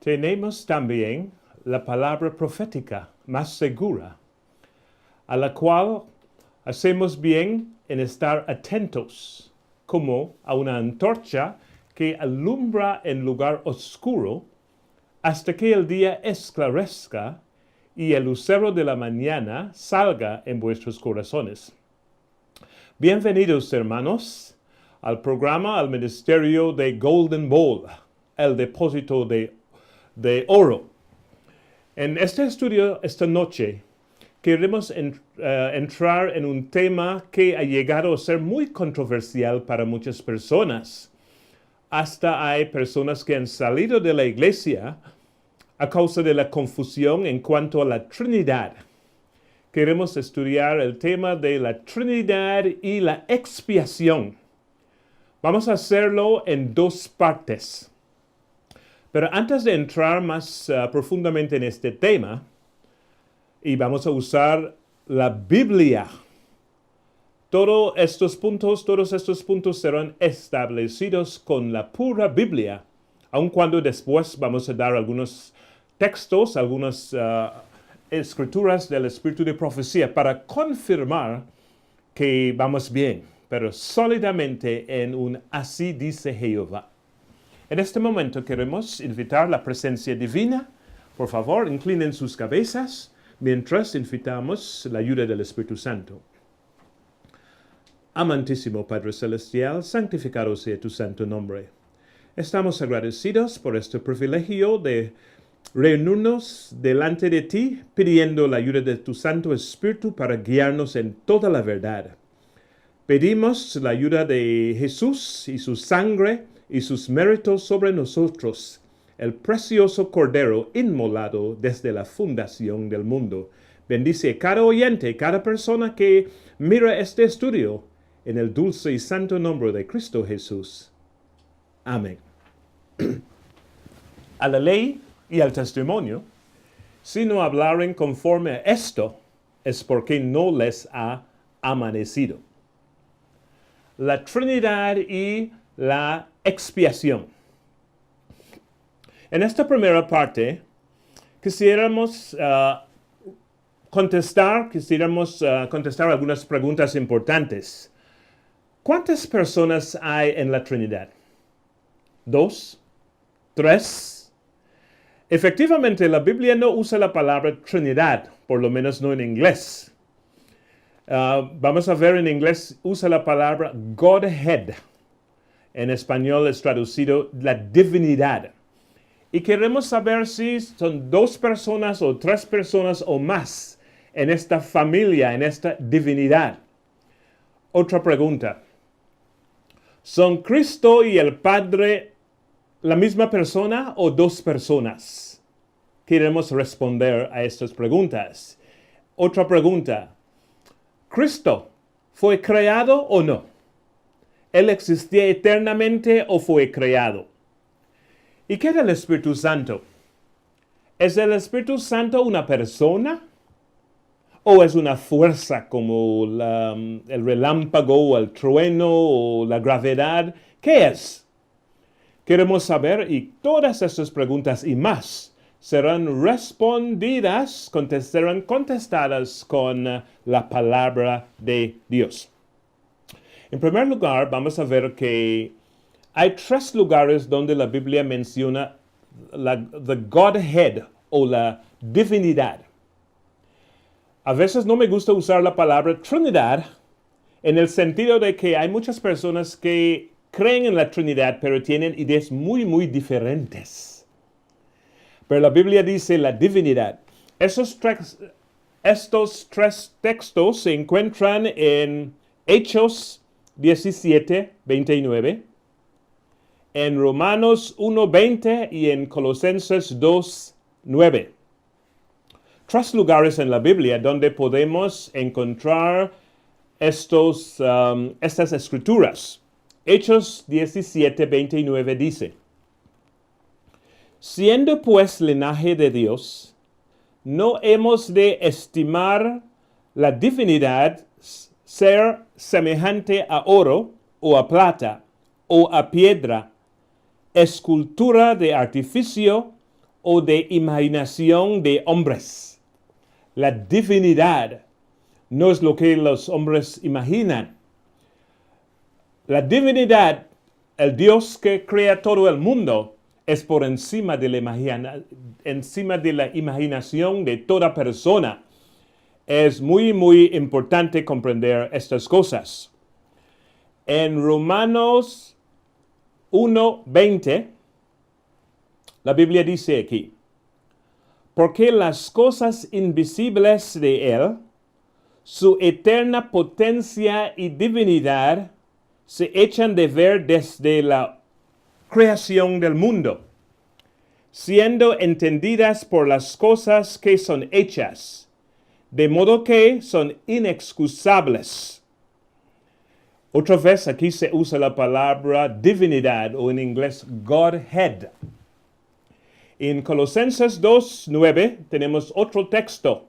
tenemos también la palabra profética más segura, a la cual hacemos bien en estar atentos, como a una antorcha que alumbra en lugar oscuro hasta que el día esclarezca y el lucero de la mañana salga en vuestros corazones. Bienvenidos, hermanos, al programa, al ministerio de Golden Bowl, el depósito de oro. En este estudio, esta noche, queremos entrar en un tema que ha llegado a ser muy controversial para muchas personas. Hasta hay personas que han salido de la iglesia a causa de la confusión en cuanto a la Trinidad. Queremos estudiar el tema de la Trinidad y la expiación. Vamos a hacerlo en dos partes. Pero antes de entrar más profundamente en este tema, y vamos a usar la Biblia, todos estos puntos serán establecidos con la pura Biblia, aun cuando después vamos a dar algunos textos, algunas escrituras del espíritu de profecía para confirmar que vamos bien, pero sólidamente en un así dice Jehová. En este momento queremos invitar la presencia divina. Por favor, inclinen sus cabezas mientras invitamos la ayuda del Espíritu Santo. Amantísimo Padre Celestial, santificado sea tu santo nombre. Estamos agradecidos por este privilegio de reunirnos delante de ti, pidiendo la ayuda de tu Santo Espíritu para guiarnos en toda la verdad. Pedimos la ayuda de Jesús y su sangre y sus méritos sobre nosotros, el precioso Cordero inmolado desde la fundación del mundo. Bendice a cada oyente, cada persona que mira este estudio, en el dulce y santo nombre de Cristo Jesús. Amén. A la ley y al testimonio, si no hablaren conforme a esto, es porque no les ha amanecido. La Trinidad y la expiación. En esta primera parte, quisiéramos contestar algunas preguntas importantes. ¿Cuántas personas hay en la Trinidad? ¿2? ¿3? Efectivamente, la Biblia no usa la palabra Trinidad, por lo menos no en inglés. Vamos a ver en inglés, usa la palabra Godhead. En español es traducido la divinidad. Y queremos saber si son 2 personas o 3 personas o más en esta familia, en esta divinidad. Otra pregunta. ¿Son Cristo y el Padre la misma persona o 2 personas? Queremos responder a estas preguntas. Otra pregunta. ¿Cristo fue creado o no? ¿Él existía eternamente o fue creado? ¿Y qué del Espíritu Santo? ¿Es el Espíritu Santo una persona? ¿O es una fuerza como el relámpago, el trueno o la gravedad? ¿Qué es? Queremos saber, y todas estas preguntas y más serán respondidas, serán contestadas con la palabra de Dios. En primer lugar, vamos a ver que hay 3 lugares donde la Biblia menciona the Godhead o la divinidad. A veces no me gusta usar la palabra Trinidad en el sentido de que hay muchas personas que creen en la Trinidad, pero tienen ideas muy, muy diferentes. Pero la Biblia dice la divinidad. Estos 3 textos se encuentran en Hechos 17, 29, en Romanos 1:20 y en Colosenses 2:9. 3 lugares en la Biblia donde podemos encontrar estas escrituras. Hechos 17, 29 dice: siendo pues linaje de Dios, no hemos de estimar la divinidad ser semejante a oro o a plata o a piedra, escultura de artificio o de imaginación de hombres. La divinidad no es lo que los hombres imaginan. La divinidad, el Dios que crea todo el mundo, es por encima de la imaginación de toda persona. Es muy, muy importante comprender estas cosas. En Romanos 1:20, la Biblia dice aquí, porque las cosas invisibles de Él, su eterna potencia y divinidad, se echan de ver desde la creación del mundo, siendo entendidas por las cosas que son hechas, de modo que son inexcusables. Otra vez aquí se usa la palabra divinidad o en inglés Godhead. En Colosenses 2:9 tenemos otro texto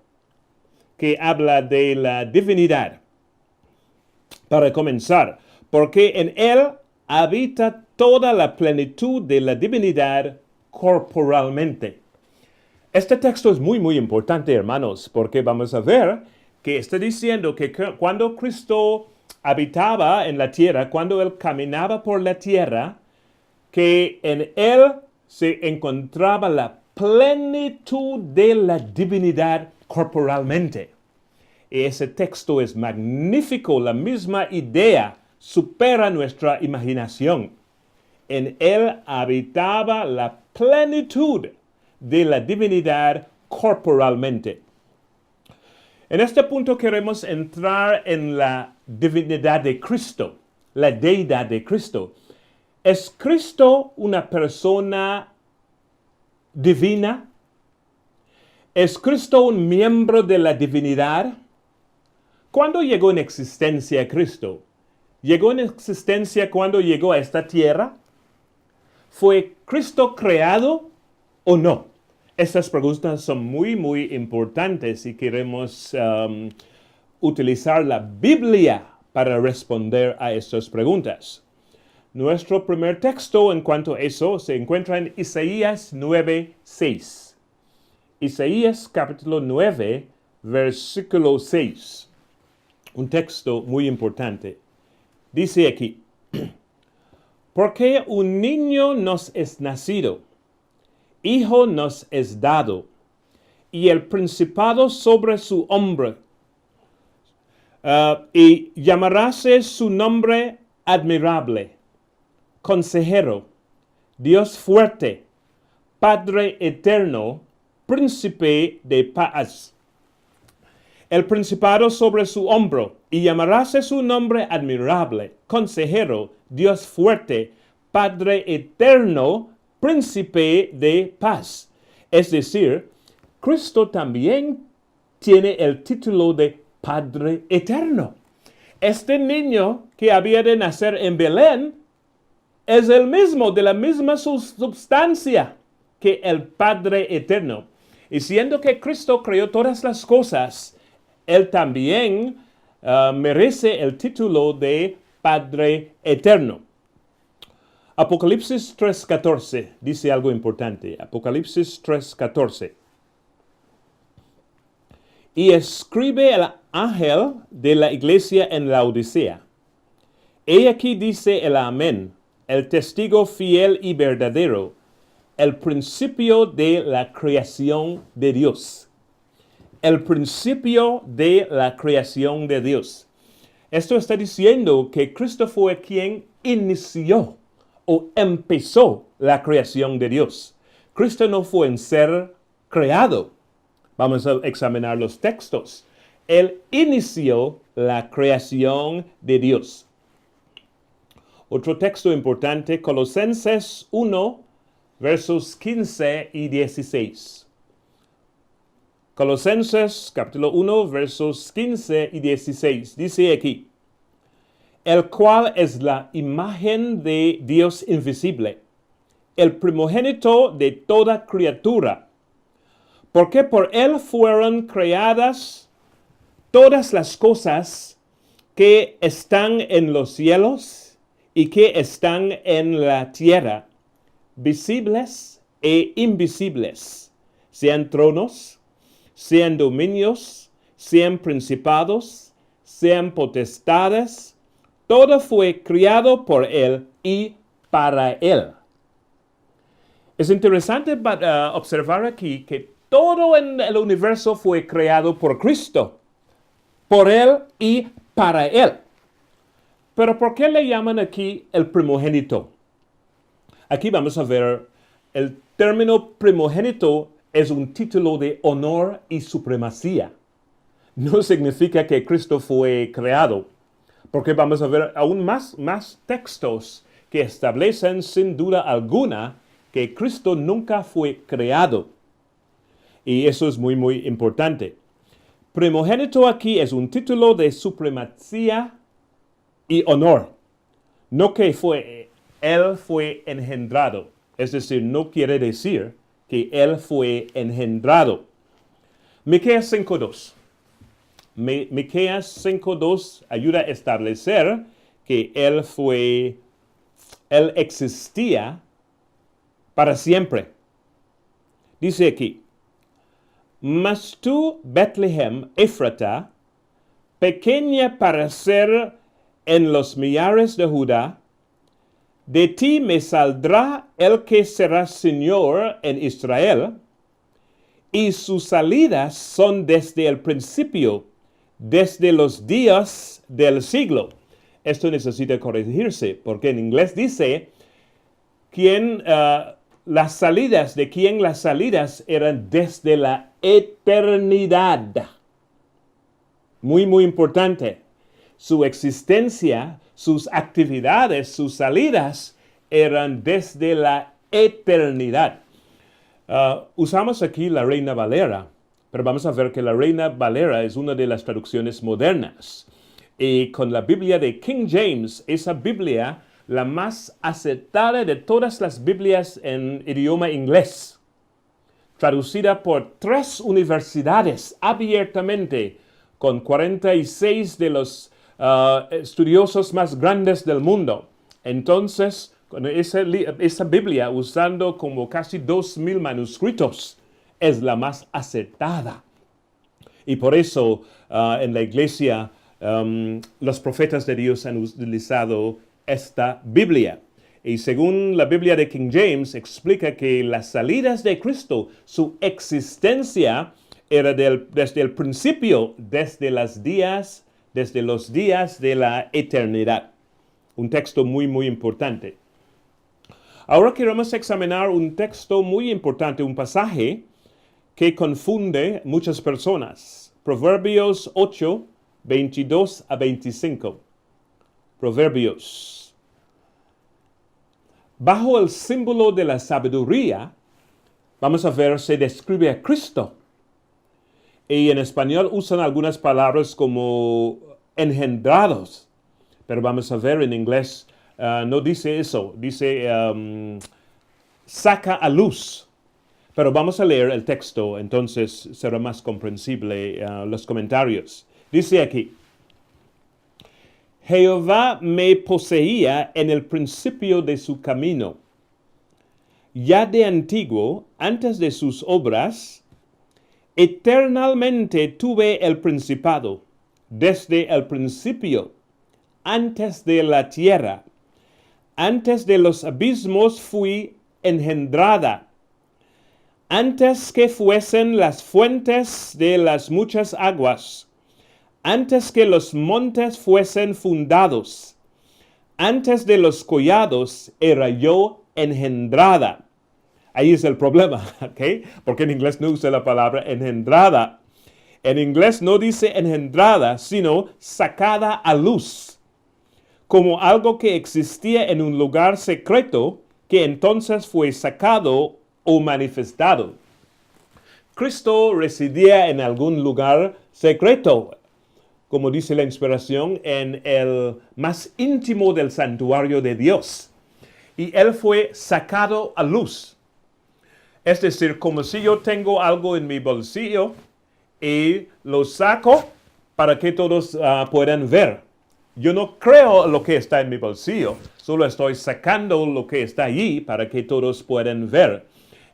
que habla de la divinidad. Para comenzar, porque en Él habita toda la plenitud de la divinidad corporalmente. Este texto es muy, muy importante, hermanos, porque vamos a ver que está diciendo que cuando Cristo habitaba en la tierra, cuando Él caminaba por la tierra, que en Él se encontraba la plenitud de la divinidad corporalmente. Y ese texto es magnífico, la misma idea supera nuestra imaginación. En Él habitaba la plenitud de la divinidad corporalmente. En este punto queremos entrar en la divinidad de Cristo, la deidad de Cristo. ¿Es Cristo una persona divina? ¿Es Cristo un miembro de la divinidad? ¿Cuándo llegó en existencia Cristo? ¿Llegó en existencia cuando llegó a esta tierra? ¿Fue Cristo creado o no? Estas preguntas son muy, muy importantes y queremos utilizar la Biblia para responder a estas preguntas. Nuestro primer texto en cuanto a eso se encuentra en Isaías 9:6. Isaías capítulo 9, versículo 6. Un texto muy importante. Dice aquí, porque un niño nos es nacido, hijo nos es dado, y el principado sobre su hombro, y llamaráse su nombre admirable, consejero, Dios fuerte, Padre eterno, príncipe de paz. El principado sobre su hombro, y llamaráse su nombre admirable, consejero, Dios fuerte, Padre eterno, príncipe de paz. Es decir, Cristo también tiene el título de Padre eterno. Este niño que había de nacer en Belén es el mismo, de la misma substancia que el Padre eterno. Y siendo que Cristo creó todas las cosas, Él también merece el título de Padre eterno. Apocalipsis 3:14 dice algo importante. Apocalipsis 3:14. Y escribe el ángel de la iglesia en Laodicea. He aquí dice el Amén, el testigo fiel y verdadero, el principio de la creación de Dios. El principio de la creación de Dios. Esto está diciendo que Cristo fue quien inició o empezó la creación de Dios. Cristo no fue en ser creado. Vamos a examinar los textos. Él inició la creación de Dios. Otro texto importante, Colosenses 1, versos 15 y 16. Colosenses capítulo 1, versos 15 y 16. Dice aquí, el cual es la imagen de Dios invisible, el primogénito de toda criatura, porque por él fueron creadas todas las cosas que están en los cielos y que están en la tierra, visibles e invisibles, sean tronos, sean dominios, sean principados, sean potestades, todo fue criado por Él y para Él. Es interesante observar aquí que todo en el universo fue creado por Cristo, por Él y para Él. Pero ¿por qué le llaman aquí el primogénito? Aquí vamos a ver, el término primogénito es un título de honor y supremacía. No significa que Cristo fue creado, porque vamos a ver aún más textos que establecen sin duda alguna que Cristo nunca fue creado. Y eso es muy, muy importante. Primogénito aquí es un título de supremacía y honor. No que Él fue engendrado. Es decir, no quiere decir que Él fue engendrado. Miqueas 5.2. Miqueas 5.2 ayuda a establecer que Él existía para siempre. Dice aquí, mas tú, Betlehem, Éfrata, pequeña para ser en los millares de Judá, de ti me saldrá el que será Señor en Israel, y sus salidas son desde el principio, desde los días del siglo. Esto necesita corregirse, porque en inglés dice, las salidas eran desde la eternidad. Muy, muy importante. Su existencia, sus actividades, sus salidas eran desde la eternidad. Usamos aquí la Reina Valera, pero vamos a ver que la Reina Valera es una de las traducciones modernas. Y con la Biblia de King James, esa Biblia, la más aceptada de todas las Biblias en idioma inglés, traducida por 3 universidades abiertamente, con 46 de los estudiosos más grandes del mundo. Entonces, con esa Biblia, usando como casi 2,000 manuscritos, es la más acertada. Y por eso en la iglesia los profetas de Dios han utilizado esta Biblia. Y según la Biblia de King James, explica que las salidas de Cristo, su existencia era desde el principio, desde los días de la eternidad. Un texto muy, muy importante. Ahora queremos examinar un texto muy importante, un pasaje que confunde muchas personas. Proverbios 8, 22 a 25. Proverbios. Bajo el símbolo de la sabiduría, vamos a ver, se describe a Cristo. Y en español usan algunas palabras como engendrados. Pero vamos a ver en inglés, no dice eso. Dice saca a luz. Pero vamos a leer el texto, entonces será más comprensible los comentarios. Dice aquí, Jehová me poseía en el principio de su camino. Ya de antiguo, antes de sus obras, eternamente tuve el principado, desde el principio, antes de la tierra, antes de los abismos fui engendrada, antes que fuesen las fuentes de las muchas aguas, antes que los montes fuesen fundados, antes de los collados era yo engendrada. Ahí es el problema, ¿ok? Porque en inglés no usa la palabra engendrada. En inglés no dice engendrada, sino sacada a luz, como algo que existía en un lugar secreto que entonces fue sacado o manifestado. Cristo residía en algún lugar secreto, como dice la inspiración, en el más íntimo del santuario de Dios. Y Él fue sacado a luz. Es decir, como si yo tengo algo en mi bolsillo y lo saco para que todos puedan ver. Yo no creo lo que está en mi bolsillo, solo estoy sacando lo que está allí para que todos puedan ver.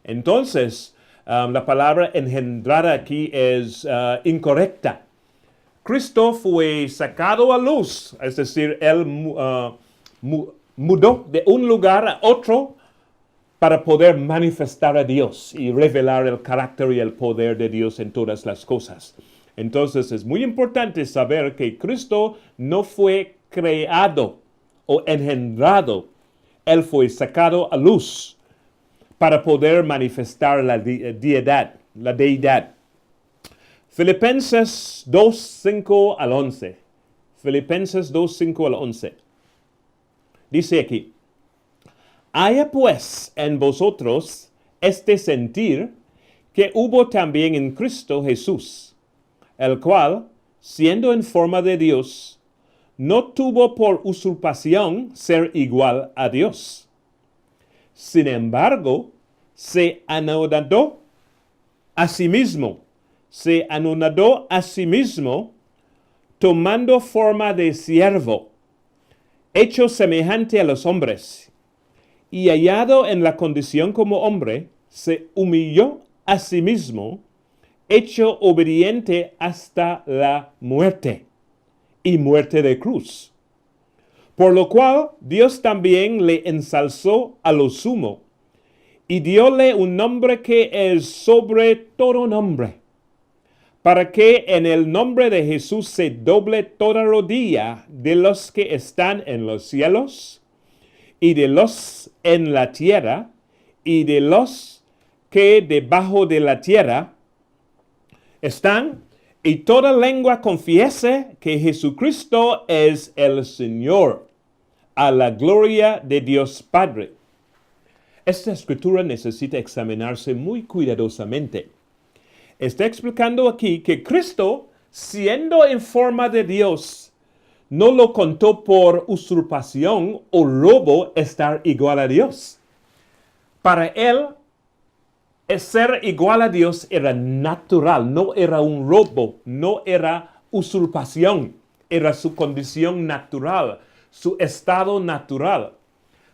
Entonces, la palabra engendrada aquí es incorrecta. Cristo fue sacado a luz, es decir, él mudó de un lugar a otro para poder manifestar a Dios y revelar el carácter y el poder de Dios en todas las cosas. Entonces es muy importante saber que Cristo no fue creado o engendrado, él fue sacado a luz para poder manifestar la deidad, la deidad. Filipenses 2, 5 al 11. Filipenses 2, 5 al 11. Dice aquí, haya pues en vosotros este sentir que hubo también en Cristo Jesús, el cual, siendo en forma de Dios, no tuvo por usurpación ser igual a Dios. Sin embargo, se anonadó a sí mismo, tomando forma de siervo, hecho semejante a los hombres, y hallado en la condición como hombre, se humilló a sí mismo, hecho obediente hasta la muerte, y muerte de cruz. Por lo cual Dios también le ensalzó a lo sumo, y dióle un nombre que es sobre todo nombre, para que en el nombre de Jesús se doble toda rodilla de los que están en los cielos, y de los en la tierra, y de los que debajo de la tierra están, y toda lengua confiese que Jesucristo es el Señor, a la gloria de Dios Padre. Esta escritura necesita examinarse muy cuidadosamente. Está explicando aquí que Cristo, siendo en forma de Dios, no lo contó por usurpación o robo estar igual a Dios. Para él, ser igual a Dios era natural, no era un robo, no era usurpación, era su condición natural, su estado natural.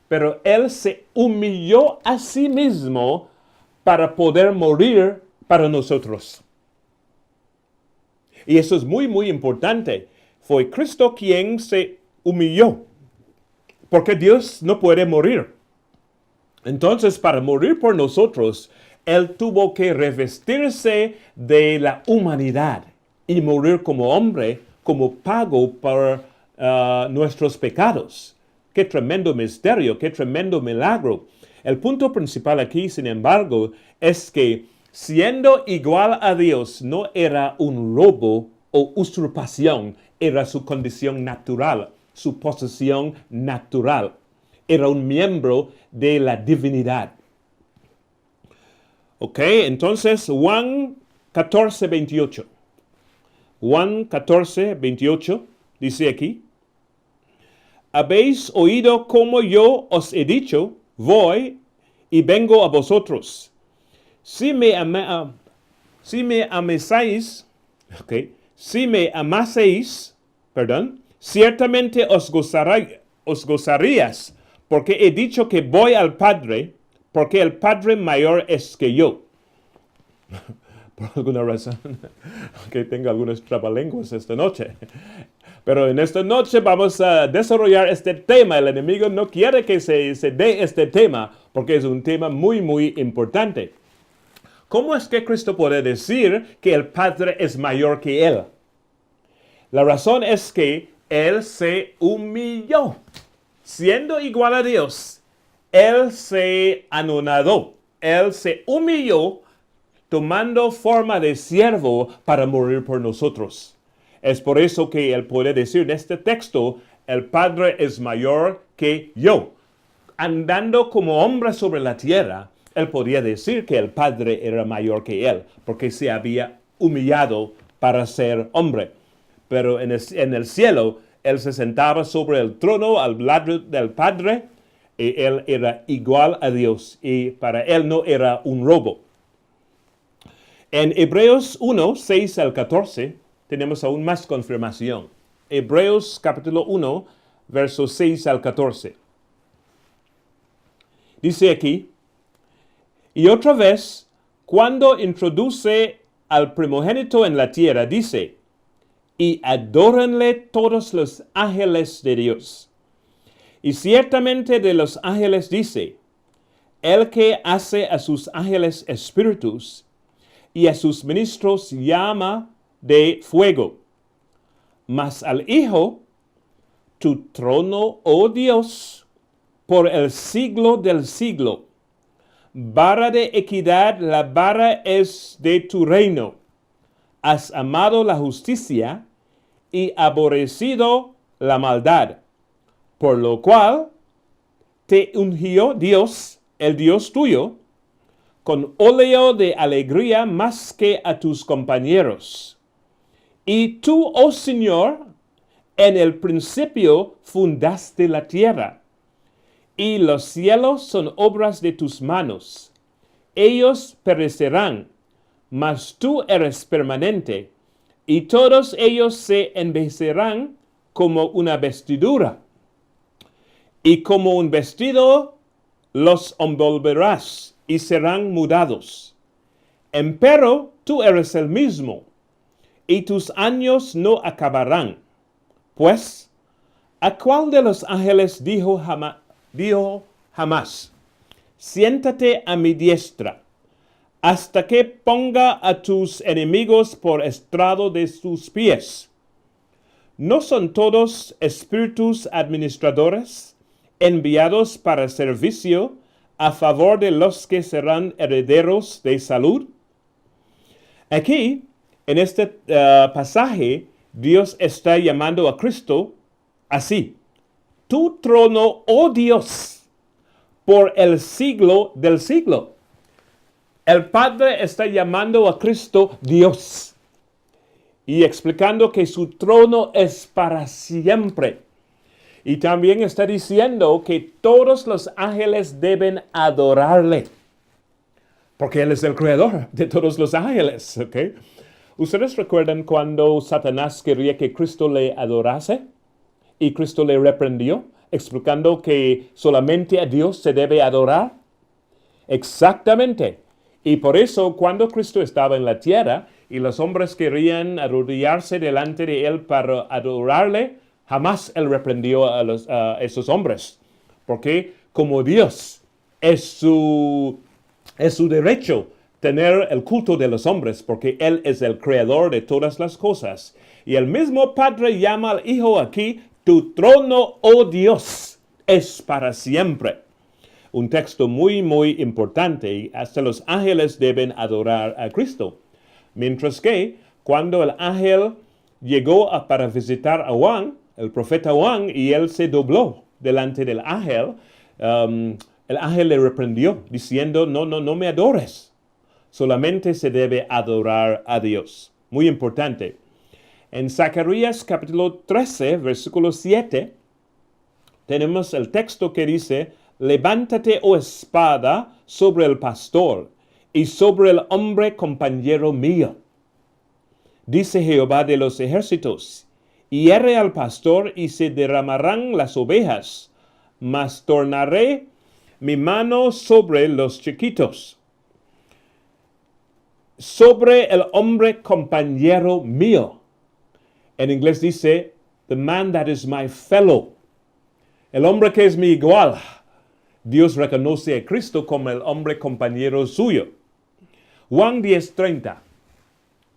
Pero él se humilló a sí mismo para poder morir para nosotros. Y eso es muy, muy importante. Fue Cristo quien se humilló, porque Dios no puede morir. Entonces, para morir por nosotros, él tuvo que revestirse de la humanidad y morir como hombre, como pago por nuestros pecados. Qué tremendo misterio, qué tremendo milagro. El punto principal aquí, sin embargo, es que siendo igual a Dios no era un robo o usurpación, era su condición natural, su posesión natural. Era un miembro de la divinidad. Ok, entonces Juan 14, 28. Juan 14, 28 dice aquí, habéis oído como yo os he dicho, voy y vengo a vosotros. Si me amaseis, ciertamente os gozarías, porque he dicho que voy al Padre, porque el Padre mayor es que yo. Por alguna razón, que tengo algunos trabalenguas esta noche. Pero en esta noche vamos a desarrollar este tema. El enemigo no quiere que se dé este tema, porque es un tema muy, muy importante. ¿Cómo es que Cristo puede decir que el Padre es mayor que Él? La razón es que Él se humilló. Siendo igual a Dios, Él se anonadó. Él se humilló tomando forma de siervo para morir por nosotros. Es por eso que Él puede decir en este texto, el Padre es mayor que yo. Andando como hombre sobre la tierra, Él podía decir que el Padre era mayor que Él, porque se había humillado para ser hombre. Pero en el cielo, Él se sentaba sobre el trono al lado del Padre, y Él era igual a Dios, y para Él no era un robo. En Hebreos 1, 6 al 14, tenemos aún más confirmación. Hebreos capítulo 1, versos 6 al 14. Dice aquí, Y otra vez, cuando introduce al primogénito en la tierra, dice, y adórenle todos los ángeles de Dios. Y ciertamente de los ángeles dice, el que hace a sus ángeles espíritus y a sus ministros llama de fuego. Mas al Hijo, tu trono, oh Dios, por el siglo del siglo. Vara de equidad, la vara es de tu reino. Has amado la justicia y aborrecido la maldad, por lo cual te ungió Dios, el Dios tuyo, con óleo de alegría más que a tus compañeros. Y tú, oh Señor, en el principio fundaste la tierra, y los cielos son obras de tus manos. Ellos perecerán, mas tú eres permanente, y todos ellos se envejecerán como una vestidura. Y como un vestido los envolverás, y serán mudados. Empero tú eres el mismo, y tus años no acabarán. Pues, ¿a cuál de los ángeles dijo jamás, siéntate a mi diestra, hasta que ponga a tus enemigos por estrado de tus pies? ¿No son todos espíritus administradores, enviados para servicio a favor de los que serán herederos de salud? Aquí, en este pasaje, Dios está llamando a Cristo así: tu trono, oh Dios, por el siglo del siglo. El Padre está llamando a Cristo Dios y explicando que su trono es para siempre. Y también está diciendo que todos los ángeles deben adorarle, porque Él es el creador de todos los ángeles, ¿ok? ¿Ustedes recuerdan cuando Satanás quería que Cristo le adorase? Y Cristo le reprendió, explicando que solamente a Dios se debe adorar. Exactamente. Y por eso, cuando Cristo estaba en la tierra y los hombres querían arrodillarse delante de Él para adorarle, jamás Él reprendió a esos hombres. Porque como Dios es su derecho tener el culto de los hombres, porque Él es el creador de todas las cosas. Y el mismo Padre llama al Hijo aquí: tu trono, oh Dios, es para siempre. Un texto muy, muy importante, y hasta los ángeles deben adorar a Cristo. Mientras que, cuando el ángel llegó para visitar a Juan, el profeta Juan, y él se dobló delante del ángel, el ángel le reprendió, diciendo, no me adores. Solamente se debe adorar a Dios. Muy importante. En Zacarías capítulo 13, versículo 7, tenemos el texto que dice: levántate, oh espada, sobre el pastor y sobre el hombre compañero mío. Dice Jehová de los ejércitos: hiere al pastor y se derramarán las ovejas, mas tornaré mi mano sobre los chiquitos, sobre el hombre compañero mío. En inglés dice, the man that is my fellow. El hombre que es mi igual. Dios reconoce a Cristo como el hombre compañero suyo. Juan 10:30.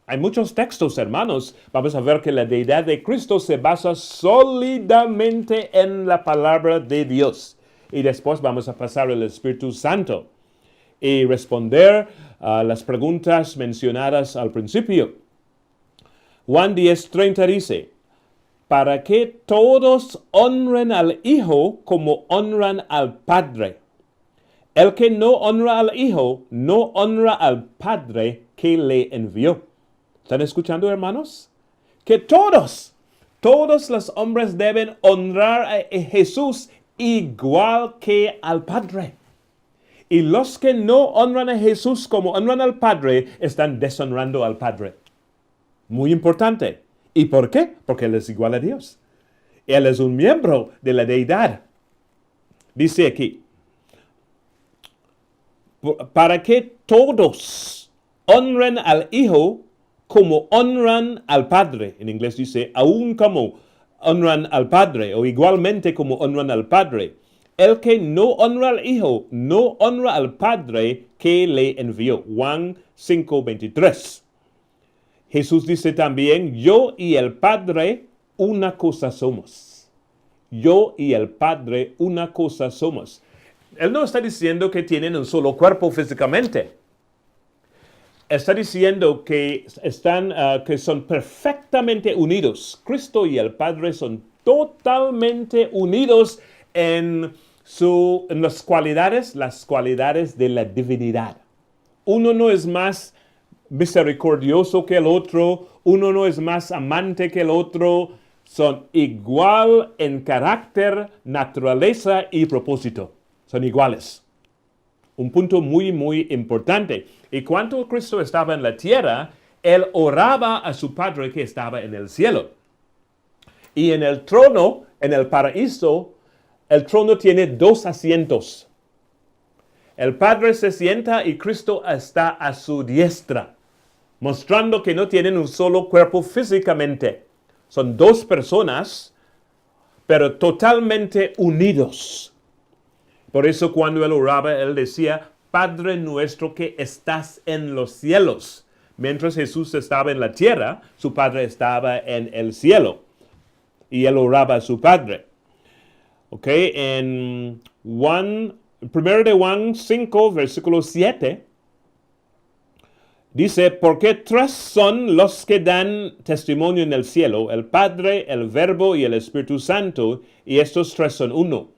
Hay muchos textos, hermanos. Vamos a ver que la deidad de Cristo se basa sólidamente en la palabra de Dios. Y después vamos a pasar al Espíritu Santo y responder a las preguntas mencionadas al principio. Juan 10:30 dice: para que todos honren al Hijo como honran al Padre. El que no honra al Hijo, no honra al Padre que le envió. ¿Están escuchando, hermanos? Que todos los hombres deben honrar a Jesús igual que al Padre. Y los que no honran a Jesús como honran al Padre, están deshonrando al Padre. Muy importante. ¿Y por qué? Porque Él es igual a Dios. Él es un miembro de la deidad. Dice aquí, para que todos honren al Hijo como honran al Padre. En inglés dice, aún como honran al Padre, o igualmente como honran al Padre. El que no honra al Hijo, no honra al Padre que le envió. Juan 5:23. Jesús dice también, yo y el Padre una cosa somos. Yo y el Padre una cosa somos. Él no está diciendo que tienen un solo cuerpo físicamente. Está diciendo que que son perfectamente unidos. Cristo y el Padre son totalmente unidos en las cualidades de la divinidad. Uno no es más misericordioso que el otro, uno no es más amante que el otro, son igual en carácter, naturaleza y propósito. Son iguales. Un punto muy, muy importante. Y cuando Cristo estaba en la tierra, Él oraba a su Padre que estaba en el cielo. Y en el trono, en el paraíso, el trono tiene 2 asientos. El Padre se sienta y Cristo está a su diestra, mostrando que no tienen un solo cuerpo físicamente. Son 2 personas, pero totalmente unidos. Por eso cuando él oraba, él decía, Padre nuestro que estás en los cielos. Mientras Jesús estaba en la tierra, su Padre estaba en el cielo. Y él oraba a su Padre. Ok, en 1 de Juan 5, versículo 7, dice, porque 3 son los que dan testimonio en el cielo, el Padre, el Verbo y el Espíritu Santo, y estos 3 son uno.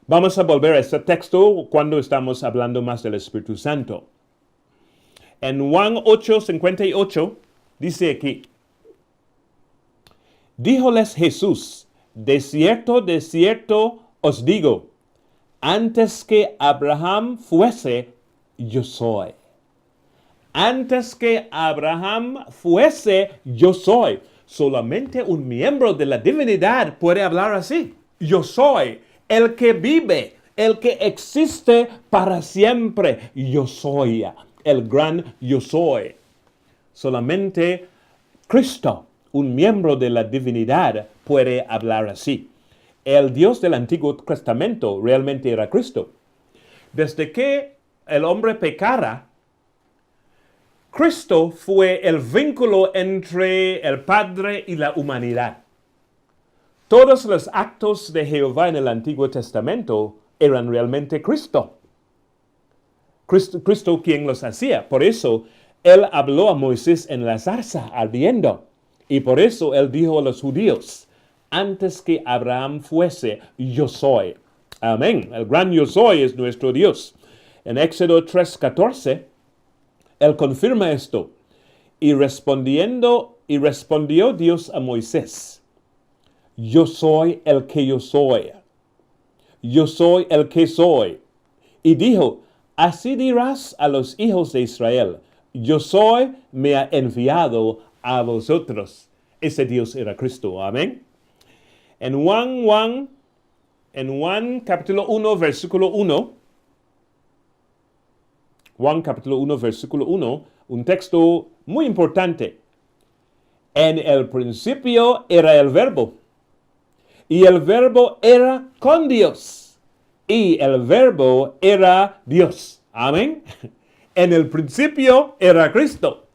Vamos a volver a este texto cuando estamos hablando más del Espíritu Santo. En Juan 8:58 dice aquí, díjoles Jesús, de cierto os digo, antes que Abraham fuese, yo soy. Antes que Abraham fuese, yo soy. Solamente un miembro de la divinidad puede hablar así. Yo soy. El que vive, el que existe para siempre, yo soy, el gran yo soy. Solamente Cristo, un miembro de la divinidad, puede hablar así. El Dios del Antiguo Testamento realmente era Cristo. Desde que el hombre pecara, Cristo fue el vínculo entre el Padre y la humanidad. Todos los actos de Jehová en el Antiguo Testamento eran realmente Cristo. Cristo quien los hacía. Por eso, Él habló a Moisés en la zarza ardiendo. Y por eso Él dijo a los judíos, antes que Abraham fuese, yo soy. Amén. El gran yo soy es nuestro Dios. En Éxodo 3:14, Él confirma esto. Y respondió Dios a Moisés, yo soy el que yo soy. Yo soy el que soy. Y dijo, así dirás a los hijos de Israel, yo soy, me ha enviado a vosotros. Ese Dios era Cristo. Amén. En Juan capítulo 1, versículo 1, Juan capítulo 1, versículo 1, un texto muy importante. En el principio era el Verbo. Y el Verbo era con Dios. Y el Verbo era Dios. Amén. En el principio era Cristo.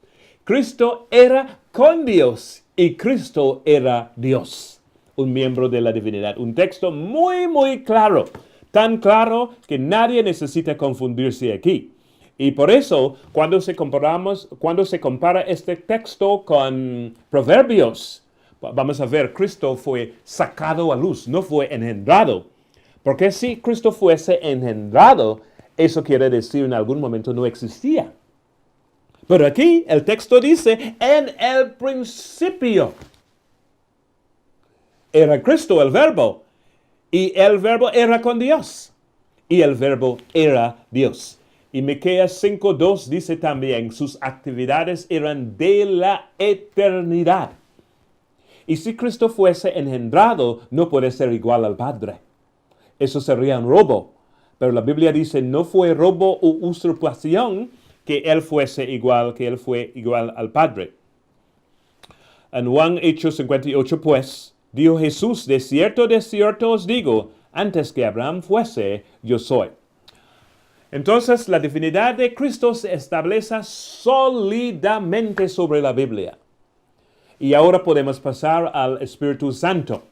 Cristo era con Dios. Y Cristo era Dios. Un miembro de la divinidad. Un texto muy, muy claro. Tan claro que nadie necesita confundirse aquí. Y por eso, cuando se compara este texto con Proverbios, vamos a ver, Cristo fue sacado a luz, no fue engendrado. Porque si Cristo fuese engendrado, eso quiere decir en algún momento no existía. Pero aquí el texto dice, en el principio era Cristo el Verbo, y el Verbo era con Dios, y el Verbo era Dios. Y Miqueas 5:2 dice también, sus actividades eran de la eternidad. Y si Cristo fuese engendrado, no puede ser igual al Padre. Eso sería un robo. Pero la Biblia dice, no fue robo u usurpación que él fue igual al Padre. En Juan 8:58, pues, dijo Jesús, de cierto os digo, antes que Abraham fuese, yo soy. Entonces, la divinidad de Cristo se establece sólidamente sobre la Biblia. Y ahora podemos pasar al Espíritu Santo.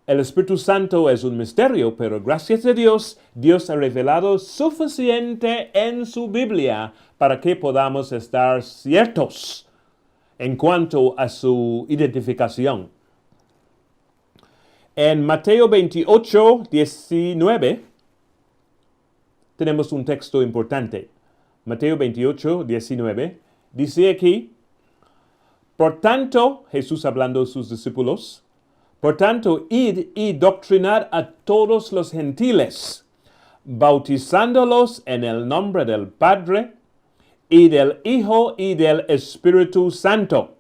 El Espíritu Santo es un misterio, pero gracias a Dios, Dios ha revelado suficiente en su Biblia para que podamos estar ciertos en cuanto a su identificación. En Mateo 28:19 tenemos un texto importante. Mateo 28:19 dice aquí, por tanto, Jesús hablando a sus discípulos, por tanto, id y doctrinad a todos los gentiles, bautizándolos en el nombre del Padre, y del Hijo, y del Espíritu Santo.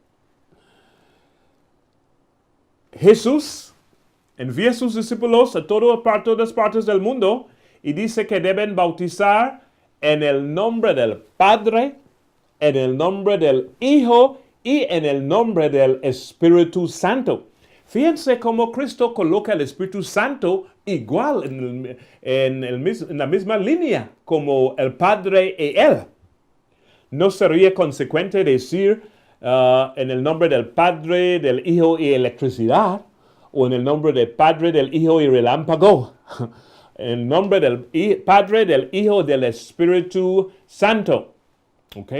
Jesús envía a sus discípulos a todas partes del mundo y dice que deben bautizar en el nombre del Padre, en el nombre del Hijo y en el nombre del Espíritu Santo. Fíjense cómo Cristo coloca el Espíritu Santo igual en la misma línea como el Padre y Él. No sería consecuente decir en el nombre del Padre, del Hijo y electricidad, o en el nombre del Padre, del Hijo y relámpago. En el nombre del Padre, del Hijo y del Espíritu Santo. ¿Ok?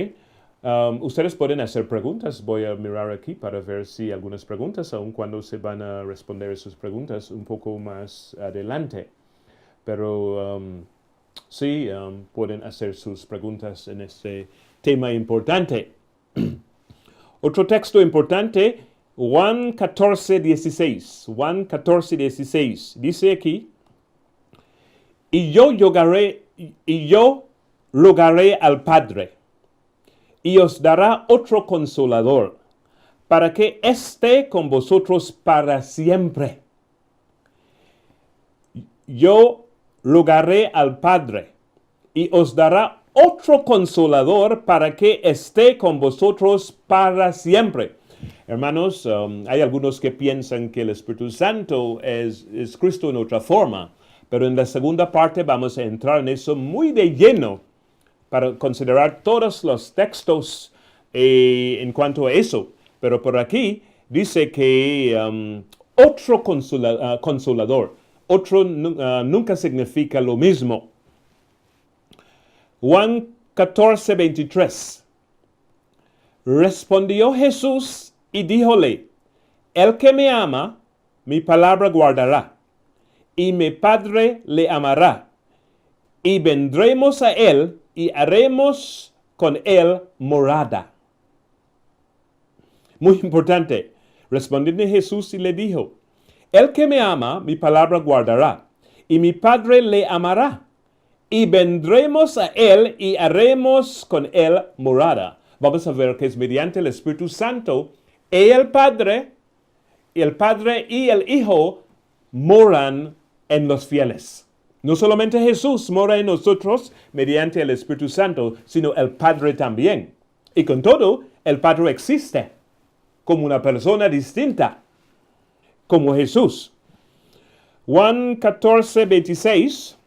Ustedes pueden hacer preguntas. Voy a mirar aquí para ver si algunas preguntas, aun cuando se van a responder sus preguntas un poco más adelante. Pero sí, pueden hacer sus preguntas en este tema importante. Otro texto importante, Juan 14:16. Juan 14:16. Dice aquí, y yo rogaré al Padre, y os dará otro consolador, para que esté con vosotros para siempre. Yo rogaré al Padre, y os dará otro consolador, para que esté con vosotros para siempre. Hermanos, hay algunos que piensan que el Espíritu Santo es Cristo en otra forma, pero en la segunda parte vamos a entrar en eso muy de lleno, para considerar todos los textos en cuanto a eso. Pero por aquí dice que otro consolador, otro nunca significa lo mismo. Juan 14:23. Respondió Jesús y díjole, el que me ama, mi palabra guardará, y mi Padre le amará, y vendremos a él, y haremos con él morada. Muy importante. Respondiendo Jesús y le dijo, el que me ama, mi palabra guardará, y mi Padre le amará, y vendremos a él y haremos con él morada. Vamos a ver que es mediante el Espíritu Santo y el Padre y el Hijo moran en los fieles. No solamente Jesús mora en nosotros mediante el Espíritu Santo, sino el Padre también. Y con todo, el Padre existe como una persona distinta, como Jesús. Juan 14:26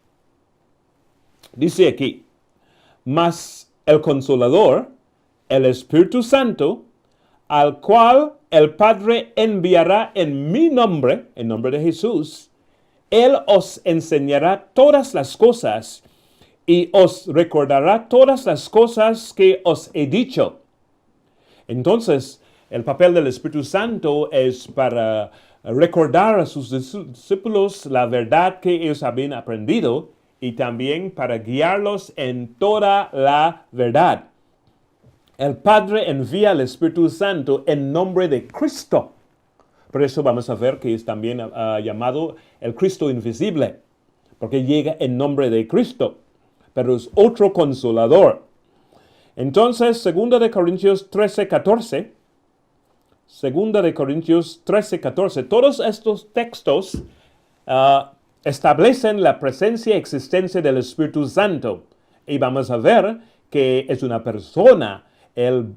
dice aquí, mas el Consolador, el Espíritu Santo, al cual el Padre enviará en mi nombre, en nombre de Jesús, Él os enseñará todas las cosas y os recordará todas las cosas que os he dicho. Entonces, el papel del Espíritu Santo es para recordar a sus discípulos la verdad que ellos habían aprendido y también para guiarlos en toda la verdad. El Padre envía al Espíritu Santo en nombre de Cristo. Por eso vamos a ver que es también llamado el Cristo invisible, porque llega en nombre de Cristo, pero es otro consolador. Entonces, 2 de Corintios 13:14, 2 de Corintios 13:14, todos estos textos establecen la presencia y existencia del Espíritu Santo. Y vamos a ver que es una persona. Él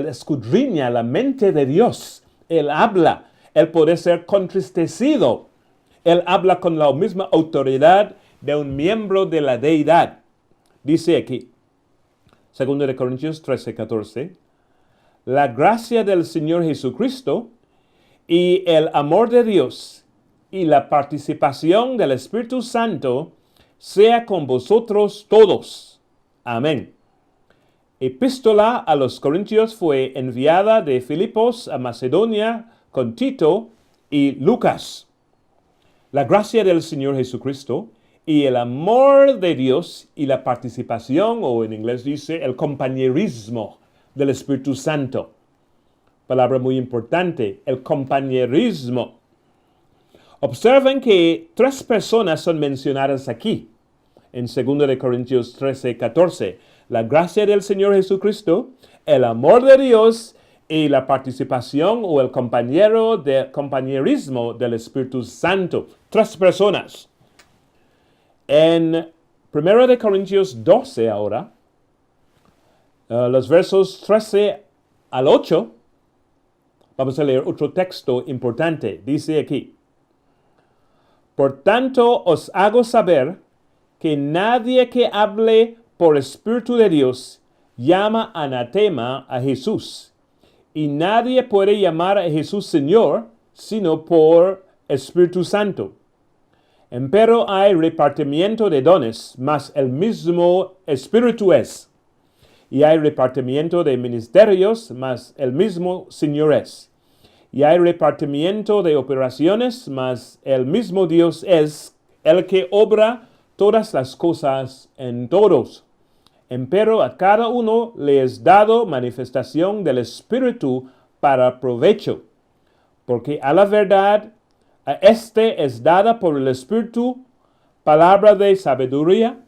escudriña la mente de Dios. Él habla. Él puede ser contristecido. Él habla con la misma autoridad de un miembro de la deidad. Dice aquí, 2 Corintios 13:14, la gracia del Señor Jesucristo y el amor de Dios y la participación del Espíritu Santo sea con vosotros todos. Amén. Epístola a los Corintios fue enviada de Filipos a Macedonia con Tito y Lucas. La gracia del Señor Jesucristo y el amor de Dios y la participación, o en inglés dice el compañerismo del Espíritu Santo. Palabra muy importante, el compañerismo. Observen que 3 personas son mencionadas aquí, en 2 Corintios 13:14. La gracia del Señor Jesucristo, el amor de Dios y la participación o el compañerismo del Espíritu Santo. 3 personas. En 1 Corintios 12 ahora, los versos 13 al 8, vamos a leer otro texto importante. Dice aquí, por tanto os hago saber que nadie que hable por Espíritu de Dios llama anatema a Jesús. Y nadie puede llamar a Jesús Señor, sino por Espíritu Santo. Empero hay repartimiento de dones, mas el mismo Espíritu es. Y hay repartimiento de ministerios, mas el mismo Señor es. Y hay repartimiento de operaciones, mas el mismo Dios es el que obra todas las cosas en todos. Empero a cada uno le es dado manifestación del Espíritu para provecho, porque a la verdad a este es dada por el Espíritu palabra de sabiduría,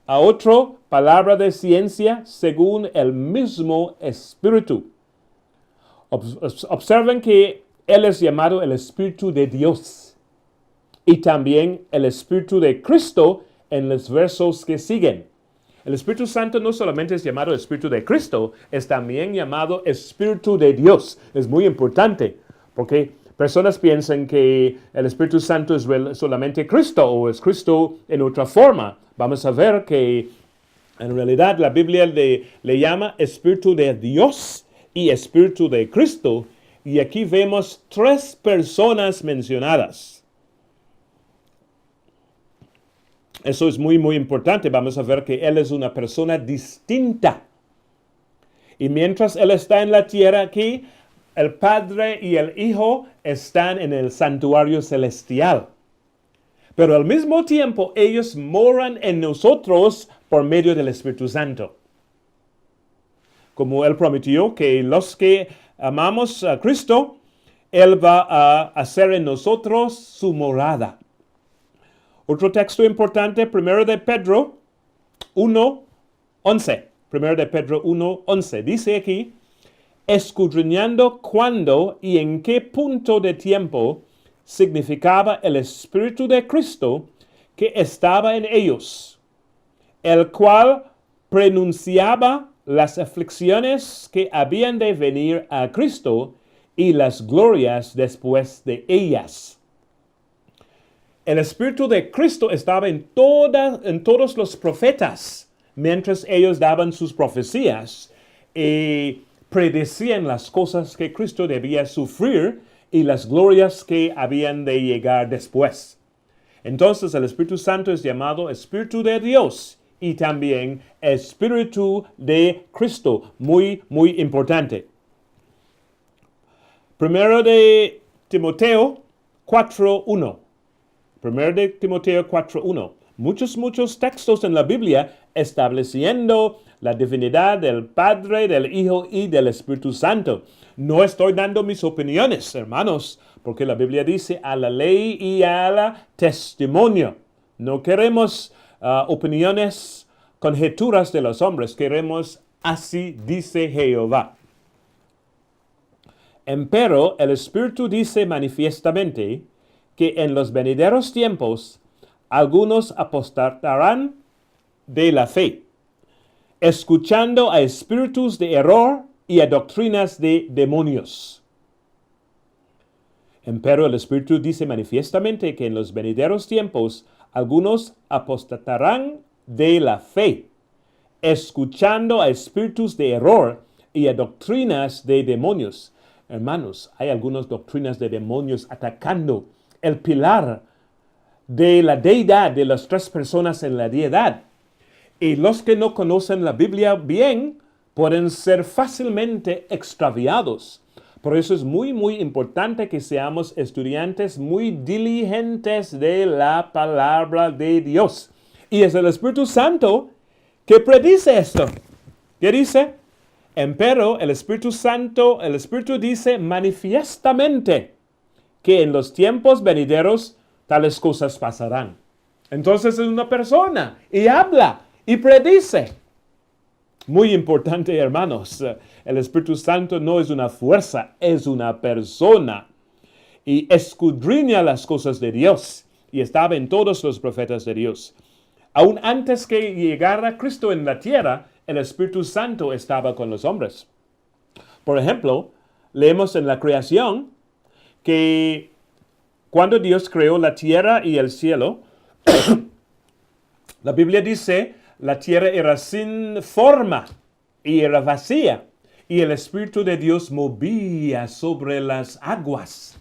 a otro palabra de ciencia según el mismo Espíritu. Observen que Él es llamado el Espíritu de Dios y también el Espíritu de Cristo en los versos que siguen. El Espíritu Santo no solamente es llamado Espíritu de Cristo, es también llamado Espíritu de Dios. Es muy importante, porque personas piensan que el Espíritu Santo es solamente Cristo o es Cristo en otra forma. Vamos a ver que en realidad la Biblia le llama Espíritu de Dios y Espíritu de Cristo. Y aquí vemos 3 personas mencionadas. Eso es muy, muy importante. Vamos a ver que Él es una persona distinta. Y mientras Él está en la tierra aquí, el Padre y el Hijo están en el santuario celestial. Pero al mismo tiempo, ellos moran en nosotros por medio del Espíritu Santo. Como Él prometió que los que amamos a Cristo, Él va a hacer en nosotros su morada. Otro texto importante, 1 de Pedro 1:11. 1 de Pedro 1:11. Dice aquí, escudriñando cuándo y en qué punto de tiempo significaba el Espíritu de Cristo que estaba en ellos, el cual pronunciaba las aflicciones que habían de venir a Cristo y las glorias después de ellas. El Espíritu de Cristo estaba en todos los profetas, mientras ellos daban sus profecías y predecían las cosas que Cristo debía sufrir y las glorias que habían de llegar después. Entonces el Espíritu Santo es llamado Espíritu de Dios y también Espíritu de Cristo. Muy, muy importante. 1 de Timoteo 4:1. 1 de Timoteo 4:1. Muchos textos en la Biblia estableciendo la divinidad del Padre, del Hijo y del Espíritu Santo. No estoy dando mis opiniones, hermanos, porque la Biblia dice a la ley y a la testimonio. No queremos opiniones, conjeturas de los hombres. Queremos así dice Jehová. Empero el Espíritu dice manifiestamente que en los venideros tiempos algunos apostatarán de la fe, escuchando a espíritus de error y a doctrinas de demonios. Empero el Espíritu dice manifiestamente que en los venideros tiempos algunos apostatarán de la fe, escuchando a espíritus de error y a doctrinas de demonios. Hermanos, hay algunas doctrinas de demonios atacando el pilar de la deidad de las tres personas en la deidad. Y los que no conocen la Biblia bien pueden ser fácilmente extraviados. Por eso es muy, muy importante que seamos estudiantes muy diligentes de la palabra de Dios. Y es el Espíritu Santo que predice esto. ¿Qué dice? Empero el Espíritu Santo, el Espíritu dice manifiestamente que en los tiempos venideros tales cosas pasarán. Entonces es una persona y habla y predice. Muy importante, hermanos. El Espíritu Santo no es una fuerza, es una persona. Y escudriña las cosas de Dios. Y estaba en todos los profetas de Dios. Aún antes que llegara Cristo en la tierra, el Espíritu Santo estaba con los hombres. Por ejemplo, leemos en la creación que cuando Dios creó la tierra y el cielo, la Biblia dice, la tierra era sin forma y era vacía, y el Espíritu de Dios movía sobre las aguas.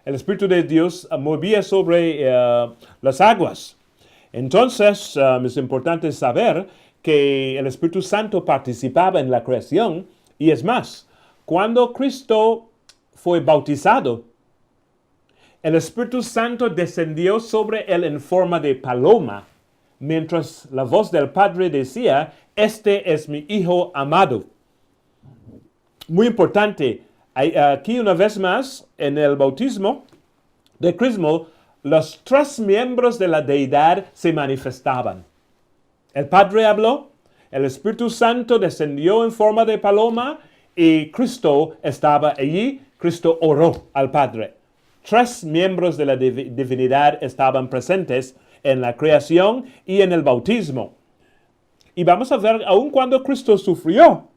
El Espíritu de Dios movía sobre las aguas. Entonces, es importante saber que el Espíritu Santo participaba en la creación, y es más, cuando Cristo fue bautizado, el Espíritu Santo descendió sobre él en forma de paloma, mientras la voz del Padre decía, este es mi Hijo amado. Muy importante, aquí una vez más, en el bautismo de Crismo, los tres miembros de la deidad se manifestaban. El Padre habló, el Espíritu Santo descendió en forma de paloma y Cristo estaba allí. Cristo oró al Padre. Tres miembros de la divinidad estaban presentes en la creación y en el bautismo. Y vamos a ver, aun cuando Cristo sufrió,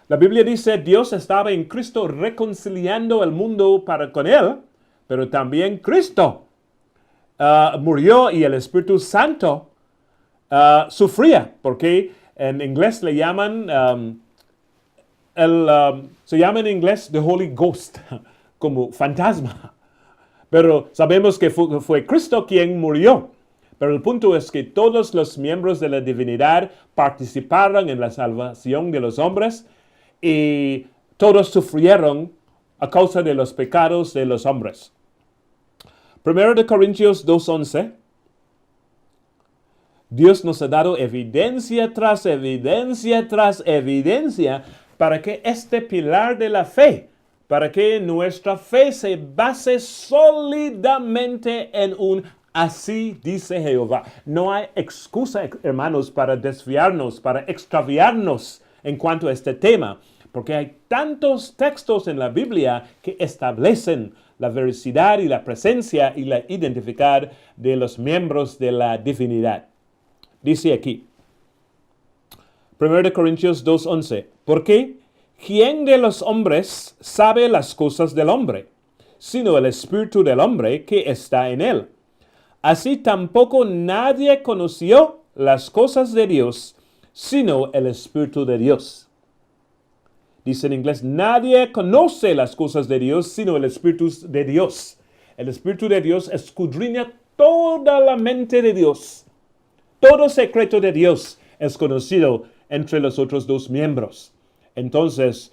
la Biblia dice, Dios estaba en Cristo reconciliando el mundo con Él, pero también Cristo murió y el Espíritu Santo sufría, porque en inglés le llaman, se llama en inglés the Holy Ghost, como fantasma. Pero sabemos que fue Cristo quien murió. Pero el punto es que todos los miembros de la divinidad participaron en la salvación de los hombres y todos sufrieron a causa de los pecados de los hombres. 1 Corintios 2:11. Dios nos ha dado evidencia tras evidencia tras evidencia para que este pilar de la fe, para que nuestra fe se base sólidamente en un así dice Jehová. No hay excusa, hermanos, para desviarnos, para extraviarnos en cuanto a este tema, porque hay tantos textos en la Biblia que establecen la veracidad y la presencia y la identidad de los miembros de la divinidad. Dice aquí, 1 Corintios 2:11, porque ¿quién de los hombres sabe las cosas del hombre, sino el espíritu del hombre que está en él? Así tampoco nadie conoció las cosas de Dios, sino el Espíritu de Dios. Dice en inglés, nadie conoce las cosas de Dios, sino el Espíritu de Dios. El Espíritu de Dios escudriña toda la mente de Dios. Todo secreto de Dios es conocido entre los otros dos miembros. Entonces,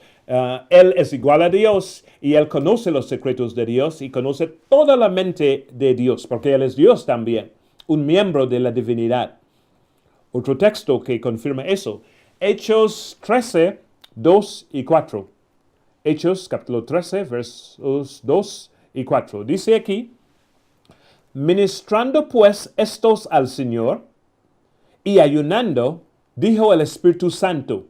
Él es igual a Dios y Él conoce los secretos de Dios y conoce toda la mente de Dios, porque Él es Dios también, un miembro de la divinidad. Otro texto que confirma eso, Hechos 13, 2 y 4. Hechos capítulo 13, versos 2 y 4. Dice aquí, ministrando pues estos al Señor y ayunando, dijo el Espíritu Santo,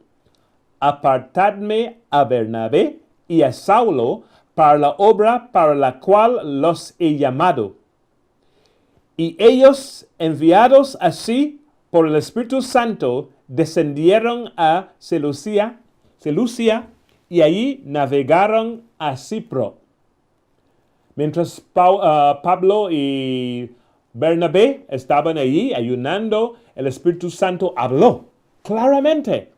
apartadme a Bernabé y a Saulo para la obra para la cual los he llamado. Y ellos, enviados así por el Espíritu Santo, descendieron a Seleucia y allí navegaron a Cipro. Mientras Pablo y Bernabé estaban allí ayunando, el Espíritu Santo habló claramente.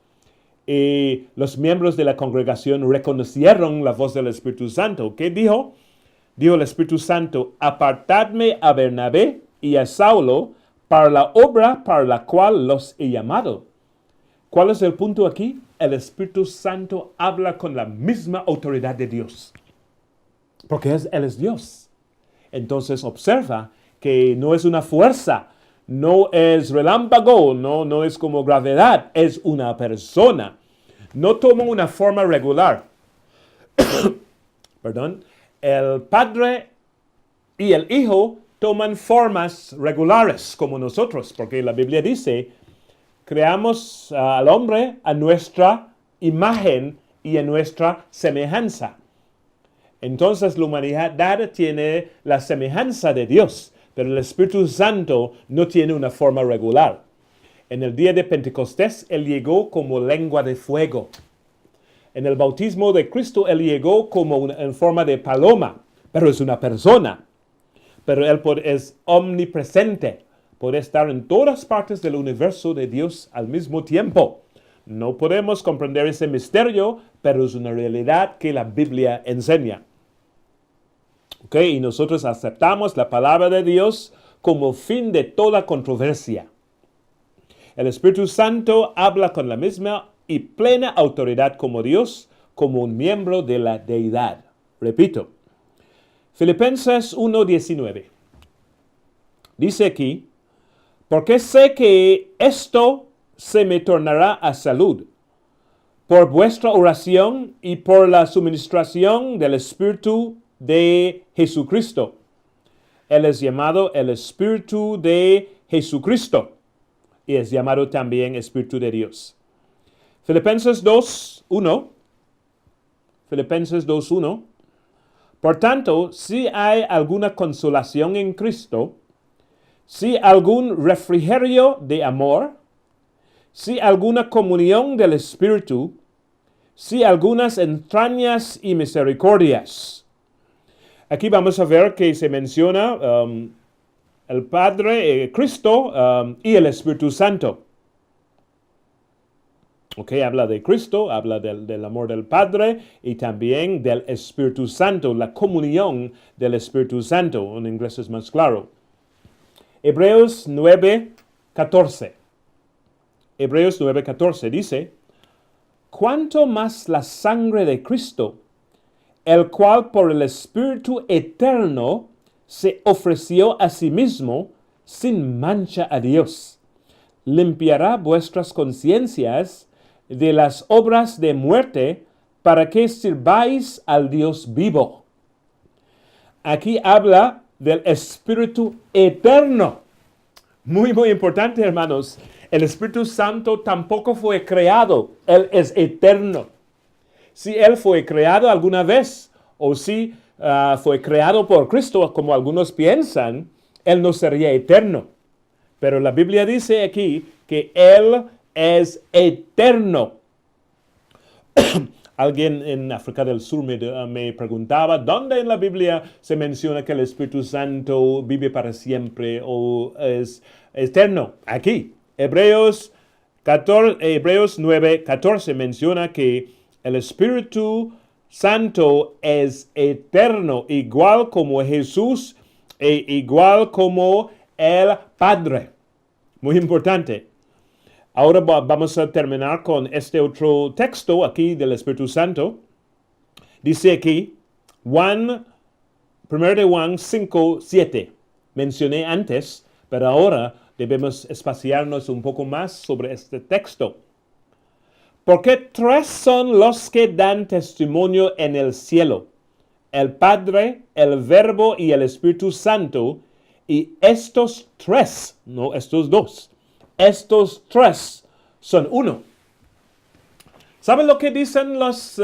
Y los miembros de la congregación reconocieron la voz del Espíritu Santo. ¿Qué dijo? Dijo el Espíritu Santo: apartadme a Bernabé y a Saulo para la obra para la cual los he llamado. ¿Cuál es el punto aquí? El Espíritu Santo habla con la misma autoridad de Dios, porque Él es Dios. Entonces observa que no es una fuerza, no es relámpago, no es como gravedad, es una persona. No toma una forma regular. Perdón. El Padre y el Hijo toman formas regulares como nosotros, porque la Biblia dice: creamos al hombre a nuestra imagen y a nuestra semejanza. Entonces la humanidad tiene la semejanza de Dios, pero el Espíritu Santo no tiene una forma regular. En el día de Pentecostés, Él llegó como lengua de fuego. En el bautismo de Cristo, Él llegó como en forma de paloma, pero es una persona. Pero Él es omnipresente, puede estar en todas partes del universo de Dios al mismo tiempo. No podemos comprender ese misterio, pero es una realidad que la Biblia enseña. Y nosotros aceptamos la palabra de Dios como fin de toda controversia. El Espíritu Santo habla con la misma y plena autoridad como Dios, como un miembro de la deidad. Repito, Filipenses 1:19. Dice aquí: porque sé que esto se me tornará a salud, por vuestra oración y por la suministración del Espíritu de Jesucristo. Él es llamado el Espíritu de Jesucristo y es llamado también Espíritu de Dios. Filipenses 2:1. Filipenses 2:1. Por tanto, si hay alguna consolación en Cristo, si algún refrigerio de amor, si alguna comunión del Espíritu, si algunas entrañas y misericordias. Aquí vamos a ver que se menciona el Padre, Cristo y el Espíritu Santo. Habla de Cristo, habla del amor del Padre y también del Espíritu Santo, la comunión del Espíritu Santo. En inglés es más claro. Hebreos 9:14. Hebreos 9:14 dice: cuánto más la sangre de Cristo, el cual por el Espíritu eterno se ofreció a sí mismo sin mancha a Dios, limpiará vuestras conciencias de las obras de muerte para que sirváis al Dios vivo. Aquí habla del Espíritu eterno. Muy, muy importante, hermanos. El Espíritu Santo tampoco fue creado. Él es eterno. Si Él fue creado alguna vez, o si fue creado por Cristo, como algunos piensan, Él no sería eterno. Pero la Biblia dice aquí que Él es eterno. Alguien en África del Sur me preguntaba, ¿dónde en la Biblia se menciona que el Espíritu Santo vive para siempre o es eterno? Aquí, Hebreos 9:14 menciona que el Espíritu Santo es eterno, igual como Jesús e igual como el Padre. Muy importante. Ahora vamos a terminar con este otro texto aquí del Espíritu Santo. Dice aquí, 1 de Juan 5:7. Mencioné antes, pero ahora debemos espaciarnos un poco más sobre este texto. Porque 3 son los que dan testimonio en el cielo: el Padre, el Verbo y el Espíritu Santo. Y estos 3, no estos 2, estos 3 son uno. ¿Saben lo que dicen los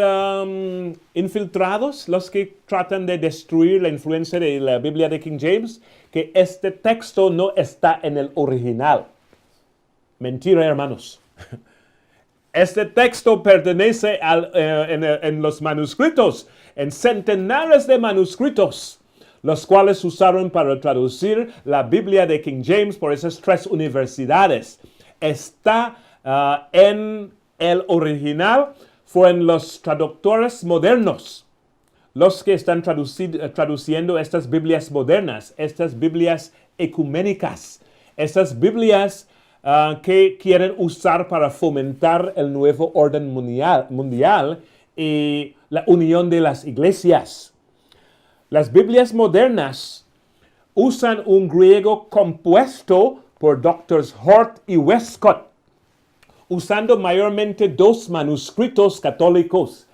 infiltrados, los que tratan de destruir la influencia de la Biblia de King James? Que este texto no está en el original. Mentira, hermanos. Este texto pertenece en los manuscritos, en centenares de manuscritos, los cuales usaron para traducir la Biblia de King James por esas 3 universidades. Está en el original, fueron los traductores modernos, los que están traduciendo estas Biblias modernas, estas Biblias ecuménicas, estas Biblias que quieren usar para fomentar el nuevo orden mundial y la unión de las iglesias. Las Biblias modernas usan un griego compuesto por Drs. Hort y Westcott, usando mayormente 2 manuscritos católicos,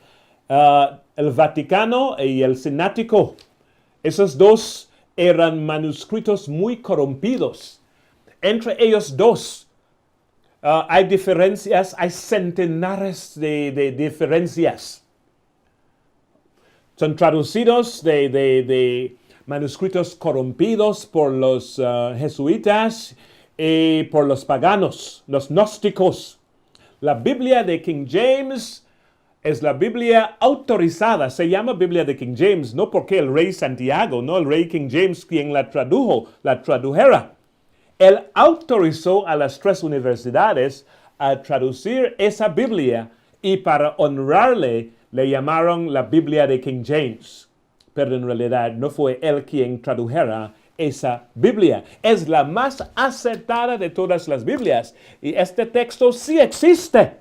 el Vaticano y el Sinático. Esos 2 eran manuscritos muy corrompidos. Entre ellos 2 hay diferencias, hay centenares de diferencias. Son traducidos de manuscritos corrompidos por los jesuitas y por los paganos, los gnósticos. La Biblia de King James es la Biblia autorizada. Se llama Biblia de King James, no porque el rey Santiago, no el rey King James quien la tradujera. Él autorizó a las 3 universidades a traducir esa Biblia y para honrarle le llamaron la Biblia de King James. Pero en realidad no fue él quien tradujera esa Biblia. Es la más acertada de todas las Biblias. Y este texto sí existe.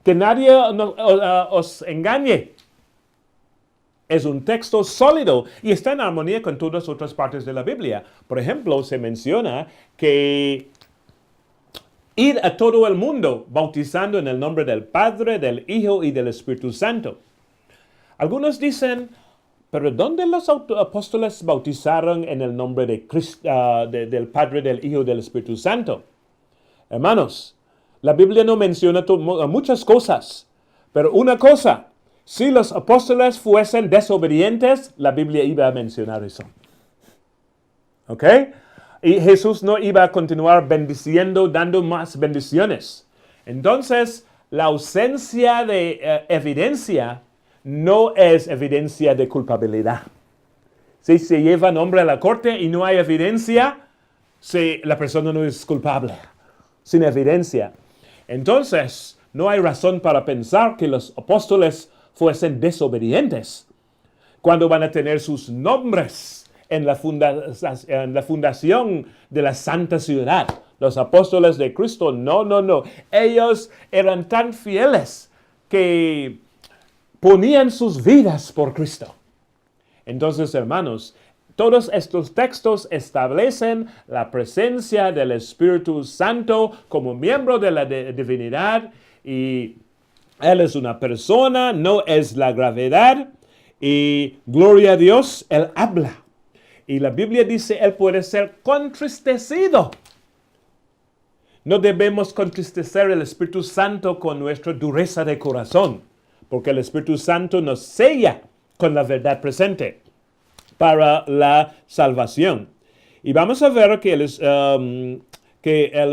Que nadie os engañe. Es un texto sólido y está en armonía con todas las otras partes de la Biblia. Por ejemplo, se menciona que ir a todo el mundo bautizando en el nombre del Padre, del Hijo y del Espíritu Santo. Algunos dicen, pero ¿dónde los apóstoles bautizaron en el nombre del Padre, del Hijo y del Espíritu Santo? Hermanos, la Biblia no menciona muchas cosas, pero una cosa, si los apóstoles fuesen desobedientes, la Biblia iba a mencionar eso. ¿Ok? Y Jesús no iba a continuar bendiciendo, dando más bendiciones. Entonces, la ausencia de evidencia no es evidencia de culpabilidad. Si se lleva nombre a la corte y no hay evidencia, la persona no es culpable. Sin evidencia. Entonces, no hay razón para pensar que los apóstoles fuesen desobedientes cuando van a tener sus nombres en la fundación de la santa ciudad. Los apóstoles de Cristo, no. Ellos eran tan fieles que ponían sus vidas por Cristo. Entonces, hermanos, todos estos textos establecen la presencia del Espíritu Santo como miembro de la divinidad y Él es una persona, no es la gravedad y gloria a Dios, Él habla. Y la Biblia dice, Él puede ser contristecido. No debemos contristecer el Espíritu Santo con nuestra dureza de corazón, porque el Espíritu Santo nos sella con la verdad presente para la salvación. Y vamos a ver que el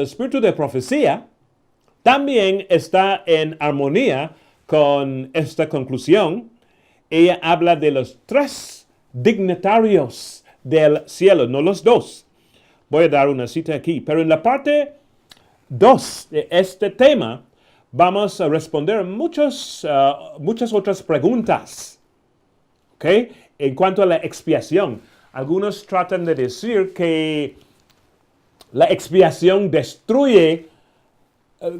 espíritu de profecía también está en armonía con esta conclusión. Ella habla de los 3 dignatarios del cielo, no los 2. Voy a dar una cita aquí, pero en la parte 2 de este tema vamos a responder muchas otras preguntas. ¿Ok? En cuanto a la expiación, algunos tratan de decir que la expiación destruye,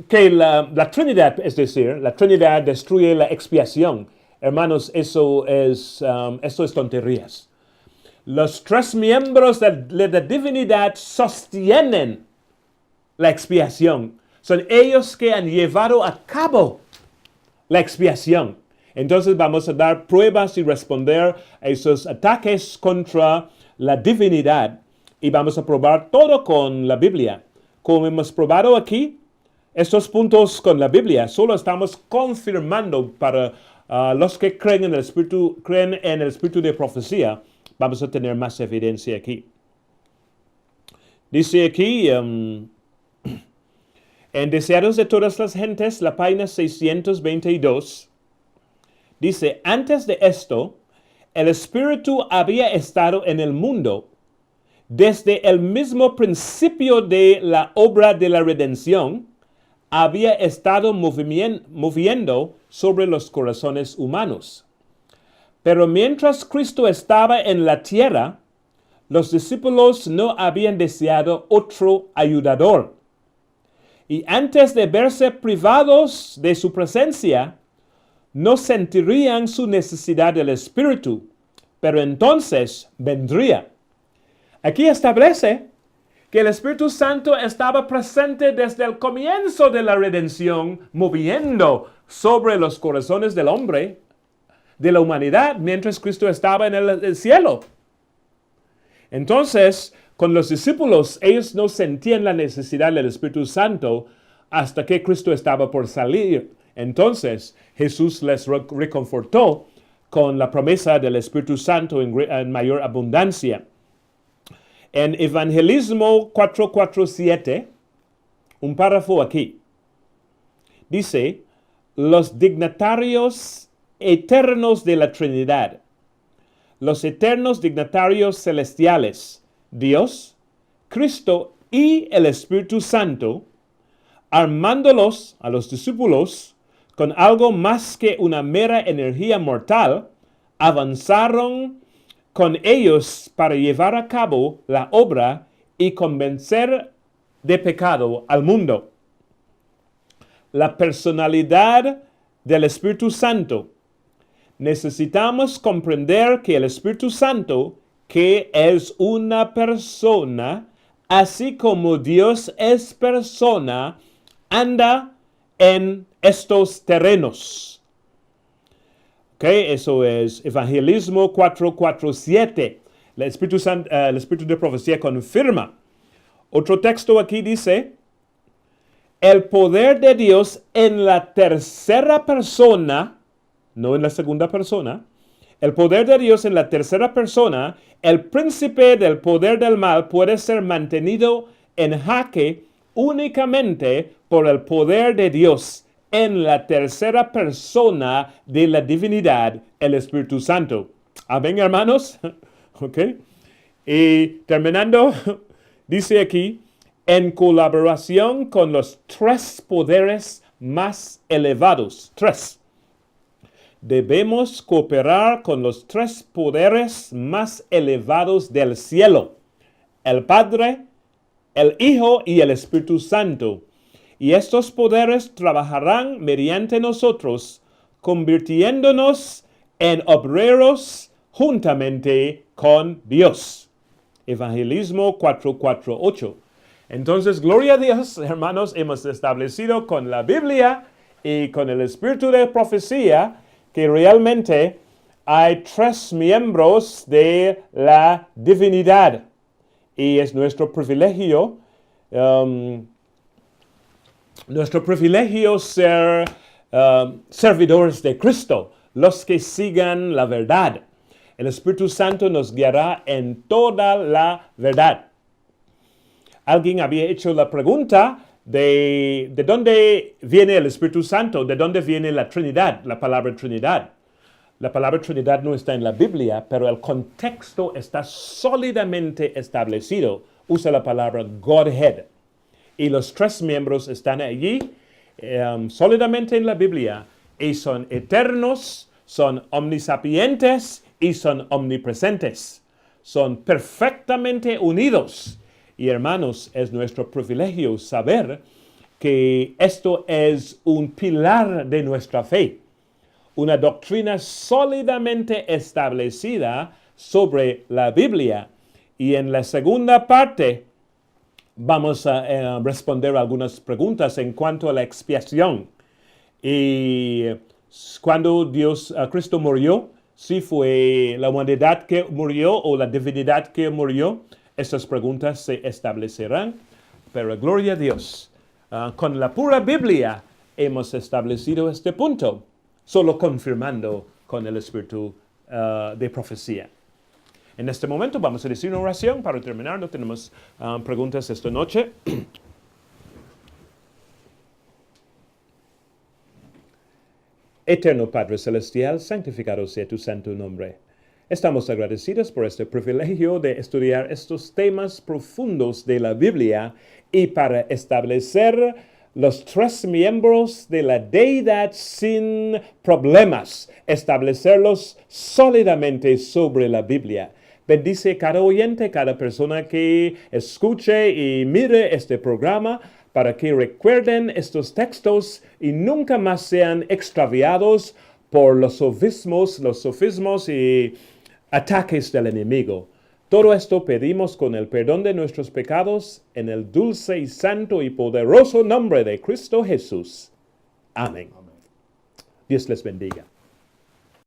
que la Trinidad, es decir, la Trinidad destruye la expiación. Hermanos, eso es tonterías. Los 3 miembros de la divinidad sostienen la expiación. Son ellos que han llevado a cabo la expiación. Entonces vamos a dar pruebas y responder a esos ataques contra la divinidad. Y vamos a probar todo con la Biblia. Como hemos probado aquí, estos puntos con la Biblia, solo estamos confirmando para los que creen en el espíritu de profecía. Vamos a tener más evidencia aquí. Dice aquí, en Deseados de todas las gentes, la página 622, dice, antes de esto, el Espíritu había estado en el mundo desde el mismo principio de la obra de la redención, había estado moviendo sobre los corazones humanos. Pero mientras Cristo estaba en la tierra, los discípulos no habían deseado otro ayudador. Y antes de verse privados de su presencia, no sentirían su necesidad del Espíritu, pero entonces vendría. Aquí establece que el Espíritu Santo estaba presente desde el comienzo de la redención, moviendo sobre los corazones del hombre, de la humanidad, mientras Cristo estaba en el cielo. Entonces, con los discípulos, ellos no sentían la necesidad del Espíritu Santo hasta que Cristo estaba por salir. Entonces, Jesús les reconfortó con la promesa del Espíritu Santo en mayor abundancia. En Evangelismo 4:47, un párrafo aquí, dice, los dignatarios eternos de la Trinidad, los eternos dignatarios celestiales, Dios, Cristo y el Espíritu Santo, armándolos a los discípulos con algo más que una mera energía mortal, avanzaron con ellos para llevar a cabo la obra y convencer de pecado al mundo. La personalidad del Espíritu Santo. Necesitamos comprender que el Espíritu Santo, que es una persona, así como Dios es persona, anda en estos terrenos. Eso es Evangelismo 4:47. El Espíritu de profecía confirma. Otro texto aquí dice, el poder de Dios en la tercera persona, no en la segunda persona, el poder de Dios en la tercera persona, el príncipe del poder del mal puede ser mantenido en jaque únicamente por el poder de Dios en la tercera persona de la divinidad, el Espíritu Santo. Amén, hermanos. Y terminando, dice aquí, en colaboración con los tres poderes más elevados. Debemos cooperar con los tres poderes más elevados del cielo, el Padre, el Hijo y el Espíritu Santo. Y estos poderes trabajarán mediante nosotros, convirtiéndonos en obreros juntamente con Dios. Evangelismo 4:48. Entonces, gloria a Dios, hermanos, hemos establecido con la Biblia y con el espíritu de profecía que realmente hay tres miembros de la divinidad. Y es nuestro privilegio ser servidores de Cristo, los que sigan la verdad. El Espíritu Santo nos guiará en toda la verdad. Alguien había hecho la pregunta de dónde viene el Espíritu Santo, de dónde viene la Trinidad, la palabra Trinidad. La palabra Trinidad no está en la Biblia, pero el contexto está sólidamente establecido. Usa la palabra Godhead. Y los tres miembros están allí sólidamente en la Biblia y son eternos, son omnisapientes y son omnipresentes. Son perfectamente unidos. Y hermanos, es nuestro privilegio saber que esto es un pilar de nuestra fe. Una doctrina sólidamente establecida sobre la Biblia. Y en la segunda parte vamos a responder algunas preguntas en cuanto a la expiación. Y cuando Cristo murió, si fue la humanidad que murió o la divinidad que murió, estas preguntas se establecerán. Pero gloria a Dios, Con la pura Biblia hemos establecido este punto, solo confirmando con el espíritu de profecía. En este momento vamos a decir una oración para terminar. No tenemos preguntas esta noche. Eterno Padre Celestial, santificado sea tu santo nombre. Estamos agradecidos por este privilegio de estudiar estos temas profundos de la Biblia y para establecer los tres miembros de la deidad sin problemas, establecerlos sólidamente sobre la Biblia. Bendice cada oyente, cada persona que escuche y mire este programa, para que recuerden estos textos y nunca más sean extraviados por los sofismos y ataques del enemigo. Todo esto pedimos con el perdón de nuestros pecados en el dulce y santo y poderoso nombre de Cristo Jesús. Amén. Dios les bendiga.